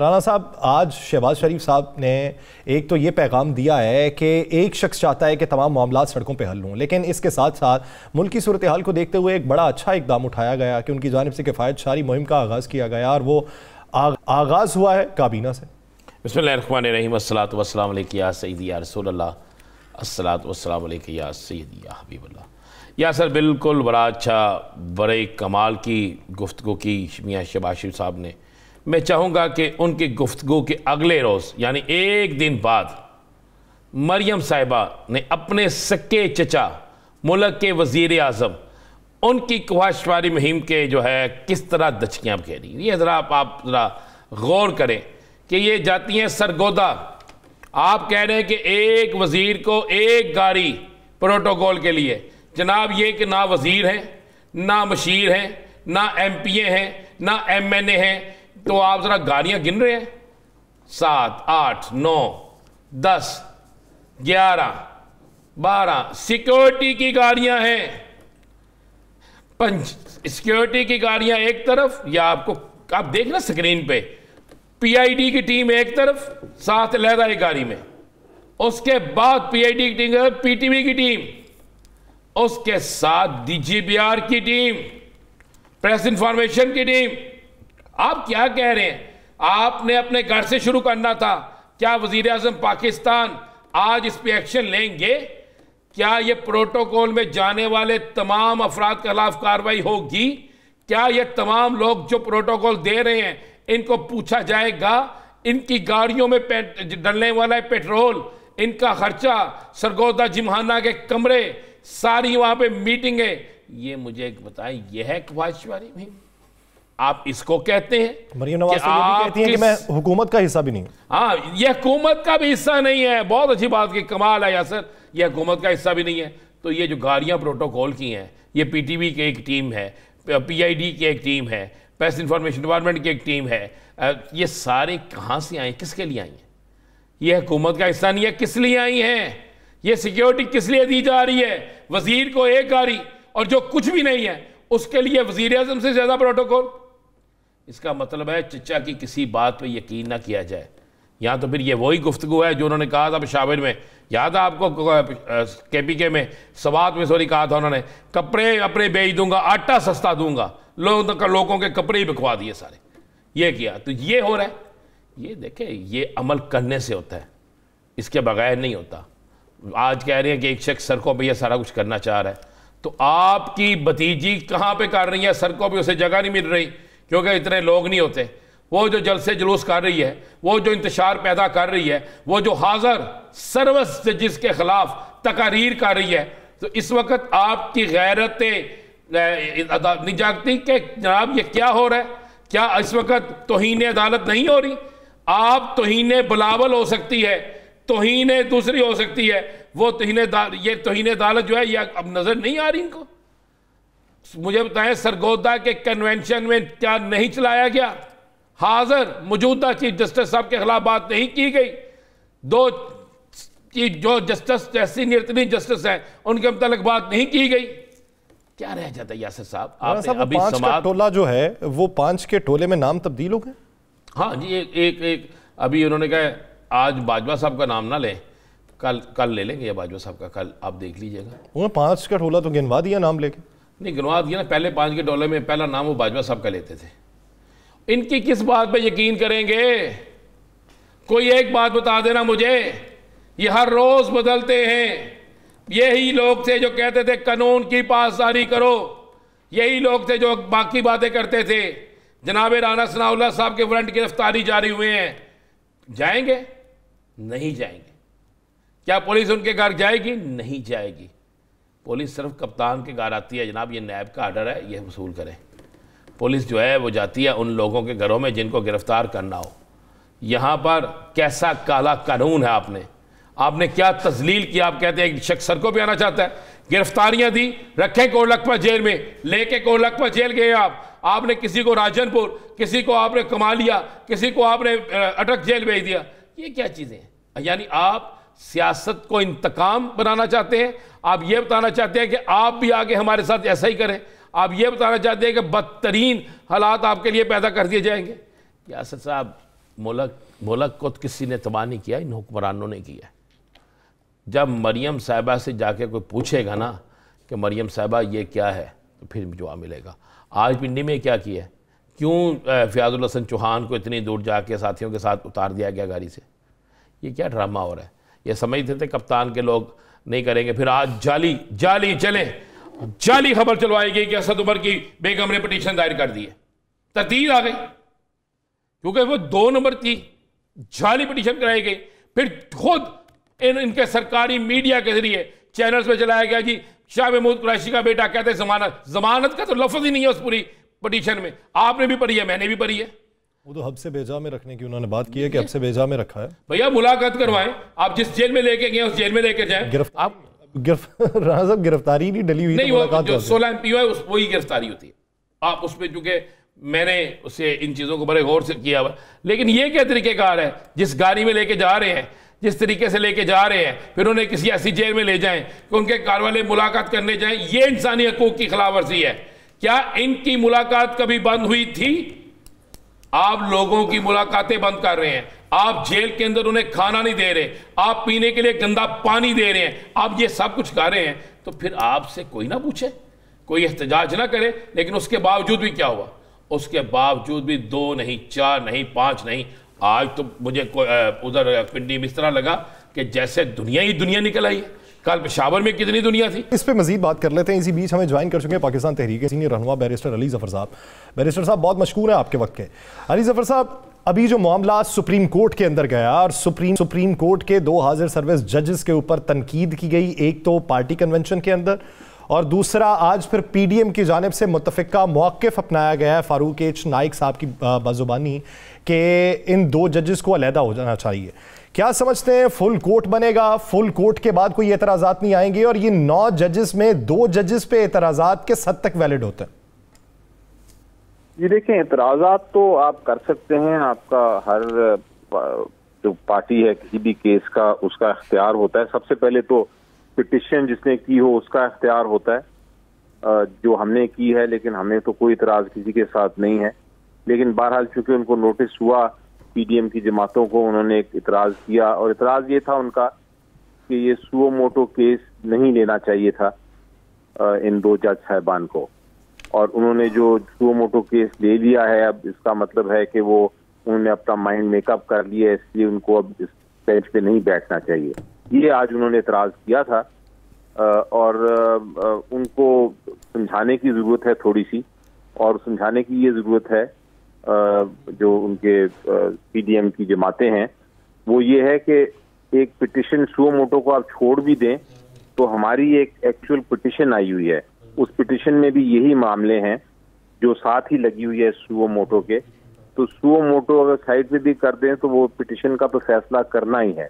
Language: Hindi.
राना साहब, आज शहबाज शरीफ साहब ने एक तो ये पैगाम दिया है कि एक शख्स चाहता है कि तमाम मामलात सड़कों पे हल हों, लेकिन इसके साथ साथ मुल्क की सूरत हाल को देखते हुए एक बड़ा अच्छा इकदाम उठाया गया कि उनकी जानिब से किफ़ायत शारी मुहिम का आगाज़ किया गया और वो आगाज़ हुआ है काबीना से। बिस्मिल्लाहिर्रहमानिर्रहीम, अस्सलातु वस्सलामु अलैका या सय्यदी या रसूलल्लाह, अस्सलातु वस्सलामु अलैका या सय्यदी या हबीबल्लाह। या सर, बिल्कुल बड़ा अच्छा, बड़े कमाल की गुफ्तगू की मियाँ शहबाज शरीफ साहब ने। मैं चाहूँगा कि उनकी गुफ्तगू के अगले रोज़ यानी एक दिन बाद मरियम साहिबा ने अपने सक्के चचा मुल्क के वज़ीर आज़म उनकी ख्वाहिशवारी मुहिम के जो है किस तरह दचकियाँ खेली। ये ज़रा आप ज़रा गौर करें कि ये जाती हैं सरगोदा। आप कह रहे हैं कि एक वज़ीर को एक गाड़ी प्रोटोकॉल के लिए। जनाब, ये कि ना वज़ीर हैं, ना मशीर हैं, ना MP हैं, ना MNA हैं, तो आप जरा गाड़ियां गिन रहे हैं। 7, 8, 9, 10, 11, 12 सिक्योरिटी की गाड़ियां हैं। सिक्योरिटी की गाड़ियां एक तरफ, या आपको आप देख ना स्क्रीन पे, PID की टीम एक तरफ, साथ लहदा एक गाड़ी में, उसके बाद PID की टीम, PTV की टीम, उसके साथ DGBR की टीम, प्रेस इंफॉर्मेशन की टीम। आप क्या कह रहे हैं? आपने अपने घर से शुरू करना था। क्या वजीर आज़म पाकिस्तान आज इस पे एक्शन लेंगे? क्या ये प्रोटोकॉल में जाने वाले तमाम अफराद के खिलाफ कार्रवाई होगी? क्या ये तमाम लोग जो प्रोटोकॉल दे रहे हैं इनको पूछा जाएगा? इनकी गाड़ियों में डलने वाला पेट्रोल, इनका खर्चा, सरगोदा जिमखाना के कमरे, सारी वहां पे मीटिंगें, ये मुझे बताएं, ये है ख्वाहिशवारी मुहिम? आप इसको कहते हैं? मरियम नवाज तो ये भी कहती हैं कि मैं हुकूमत का हिस्सा भी नहीं। हाँ, ये हुकूमत का भी हिस्सा नहीं है। बहुत अच्छी बात की, कमाल है यासर, ये हुकूमत का हिस्सा भी नहीं है। तो ये जो गाड़ियां प्रोटोकॉल की हैं, ये PTV की एक टीम है, PID की एक टीम है, प्रेस इंफॉर्मेशन डिपार्टमेंट की एक टीम है, ये सारे कहाँ से आए, किसके लिए आई हैं? ये हुकूमत का हिस्सा नहीं है। किस लिए आई हैं? ये सिक्योरिटी किस लिए दी जा रही है? वजीर को एक गाड़ी और जो कुछ भी नहीं है उसके लिए वजीर आज़म से ज्यादा प्रोटोकॉल। इसका मतलब है चचा की किसी बात पे यकीन ना किया जाए। या तो फिर ये वही गुफ्तगू है जो उन्होंने कहा था पेशावर में, याद है आपको, KPK में, सवात में सॉरी, कहा था उन्होंने, कपड़े अपने बेच दूंगा, आटा सस्ता दूंगा, लोगों के कपड़े ही बिकवा दिए सारे। ये किया, तो ये हो रहा है। ये देखे, ये अमल करने से होता है, इसके बगैर नहीं होता। आज कह रहे हैं कि एक शख्स सड़कों पर यह सारा कुछ करना चाह रहा है, तो आपकी भतीजी कहाँ पे कर रही है? सड़कों पर उसे जगह नहीं मिल रही क्योंकि इतने लोग नहीं होते। वो जो जलसे जुलूस कर रही है, वो जो इंतशार पैदा कर रही है, वो जो हाजिर सर्वस जिसके खिलाफ तकारीर कर रही है, तो इस वक्त आपकी गैरतें नहीं जागती कि जनाब ये क्या हो रहा है? क्या इस वक्त तौहीन अदालत नहीं हो रही? आप तौहीन बिलावल हो सकती है, तौहीन दूसरी हो सकती है, वो ये तौहीन अदालत जो है ये अब नजर नहीं आ रही इनको। मुझे बताएं, सरगोदा के कन्वेंशन में क्या नहीं चलाया गया? हाजिर मौजूदा चीफ जस्टिस साहब के खिलाफ बात नहीं की गई। जो जस्टिस सीनियर जस्टिस हैं उनके मुतालिक बात नहीं की गई। क्या रह जाता है यासर साहब? आपने अभी समाज टोला जो है वो 5 के टोले में नाम तब्दील हो गए। हाँ जी, एक अभी उन्होंने कहा आज बाजवा साहब का नाम ना लें, कल ले लेंगे ये बाजवा साहब का, कल आप देख लीजिएगा। उन्होंने 5 का टोला तो गिनवा दिया नाम लेके। नहीं गिनवा दिया ना, पहले 5 के टोले में पहला नाम वो बाजवा साहब का लेते थे। इनकी किस बात पे यकीन करेंगे? कोई एक बात बता देना मुझे। ये हर रोज बदलते हैं। यही लोग थे जो कहते थे कानून की पासदारी करो, यही लोग थे जो बाकी बातें करते थे। जनाब राना सनाउल्लाह साहब के वारंट गिरफ्तारी जारी हुए हैं, जाएंगे? नहीं जाएंगे। क्या पुलिस उनके घर जाएगी? नहीं जाएगी। पुलिस सिर्फ कप्तान के घर आती है, जनाब ये नैब का आर्डर है, ये वसूल करें। पुलिस जो है वो जाती है उन लोगों के घरों में जिनको गिरफ्तार करना हो। यहाँ पर कैसा काला कानून है? आपने क्या तजलील किया? आप कहते हैं एक शख्स सड़कों पे आना चाहता है, गिरफ्तारियां दी, रखे कोटलखपत जेल में, लेके कोटलखपत जेल गए आपने किसी को राजनपुर, किसी को आपने कमालिया, किसी को आपने अटक जेल भेज दिया। ये क्या चीज़ें हैं? यानी आप सियासत को इंतकाम बनाना चाहते हैं। आप ये बताना चाहते हैं कि आप भी आगे हमारे साथ ऐसा ही करें। आप ये बताना चाहते हैं कि बदतरीन हालात आपके लिए पैदा कर दिए जाएंगे। यासर साहब, मुल्क को तो किसी ने तबाह नहीं किया, इन हुक्मरानों ने किया। जब मरियम साहिबा से जाके कोई पूछेगा ना कि मरियम साहिबा ये क्या है, तो फिर जवाब मिलेगा। आज पिंडी में क्या किया है, क्यों फ़याज़ुल हसन चौहान को इतनी दूर जाके साथियों के साथ उतार दिया गया गाड़ी से? ये क्या ड्रामा हो रहा है? ये समझते थे कप्तान के लोग नहीं करेंगे, फिर आज जाली खबर चलवाई गई कि असद उमर की बेगम ने पिटीशन दायर कर दी है। तरतीब आ गई क्योंकि वो 2 नंबर की जाली पिटीशन कराई गई। फिर खुद इनके सरकारी मीडिया के जरिए चैनल्स पे चलाया गया जी शाह महमूद कुरैशी का बेटा कहते हैं जमानत का तो लफ्ज ही नहीं है उस पूरी पिटीशन में। आपने भी पढ़ी है, मैंने भी पढ़ी है। वो तो हब से बेजा में रखने की उन्होंने बात की है कि हब से बेजा में रखा है। भैया मुलाकात करवाएं, आप जिस जेल में लेके गए उस जेल में लेके जाएं। आप राणा साहब गिरफ्तारी नहीं डली हुई, नहीं वो जो 16 MPO है वही गिरफ्तारी होती है। आप उसमें चूंकि मैंने उससे इन चीज़ों को बड़े गौर से किया हुआ, लेकिन ये क्या तरीक़ेकार है, जिस गाड़ी में लेके जा रहे हैं, जिस तरीके से लेके जा रहे हैं, फिर उन्हें किसी ऐसी जेल में ले जाएं कि उनके कार वाले मुलाकात करने जाएं, ये इंसानी हकूक की खिलाफ वर्जी है। क्या इनकी मुलाकात कभी बंद हुई थी? आप लोगों की मुलाकातें बंद कर रहे हैं, आप जेल के अंदर उन्हें खाना नहीं दे रहे, आप पीने के लिए गंदा पानी दे रहे हैं, आप ये सब कुछ कर रहे हैं, तो फिर आपसे कोई ना पूछे, कोई एहतजाज ना करे। लेकिन उसके बावजूद भी क्या हुआ? उसके बावजूद भी 2 नहीं, 4 नहीं, 5 नहीं, आज तो मुझे उधर पिंडी में इस तरह लगा कि जैसे दुनिया ही दुनिया निकल आई है। कल पेशावर में कितनी दुनिया थी। इस पे मजीद बात कर लेते हैं। इसी बीच हमें ज्वाइन कर चुके हैं पाकिस्तान तहरीक के सीनियर रहनुमा बैरिस्टर अली जफर साहब। बैरिस्टर साहब बहुत मशकूर हैं आपके वक्त के। अली जफर साहब, अभी जो मामला सुप्रीम कोर्ट के अंदर गया और सुप्रीम कोर्ट के 2 हाजिर सर्विस जजेस के ऊपर तनकीद की गई, एक तो पार्टी कन्वेंशन के अंदर और दूसरा आज फिर PDM की जानिब से मुतफ़िका मौक़िफ़ अपनाया गया है फारूक H नाइक साहब की बाजुबानी कि इन 2 जजेस को अलहदा हो जाना चाहिए। क्या समझते हैं, फुल कोर्ट बनेगा? फुल कोर्ट के बाद कोई एतराज़ात नहीं आएंगे? और ये 9 जजेस में 2 जजेस पे एतराज़ात किस हद तक वैलिड होते हैं? जी देखें, एतराज़ात तो आप कर सकते हैं, आपका हर जो पार्टी है किसी भी केस का उसका इख्तियार होता है। सबसे पहले तो पिटिशन जिसने की हो उसका इख्तियार होता है, जो हमने की है, लेकिन हमें तो कोई इतराज़ किसी के साथ नहीं है। लेकिन बहरहाल चूंकि उनको नोटिस हुआ PDM की जमातों को, उन्होंने एक इतराज़ किया और इतराज़ ये था उनका कि ये सुओ मोटो केस नहीं लेना चाहिए था इन 2 जज साहिबान को, और उन्होंने जो सुओ मोटो केस ले लिया है, अब इसका मतलब है कि वो उन्होंने अपना माइंड मेकअप कर लिया है, इसलिए उनको अब इस बेंच पे नहीं बैठना चाहिए। ये आज उन्होंने इतराज़ किया था और उनको समझाने की ज़रूरत है थोड़ी सी, और समझाने की ये ज़रूरत है जो उनके PDM की जमातें हैं, वो ये है कि एक पिटिशन सुओ मोटो को आप छोड़ भी दें तो हमारी एक एक्चुअल पिटिशन आई हुई है, उस पिटिशन में भी यही मामले हैं जो साथ ही लगी हुई है सुओ मोटो के। तो सुओ मोटो अगर साइड पे भी कर दें तो वो पिटिशन का तो फैसला करना ही है।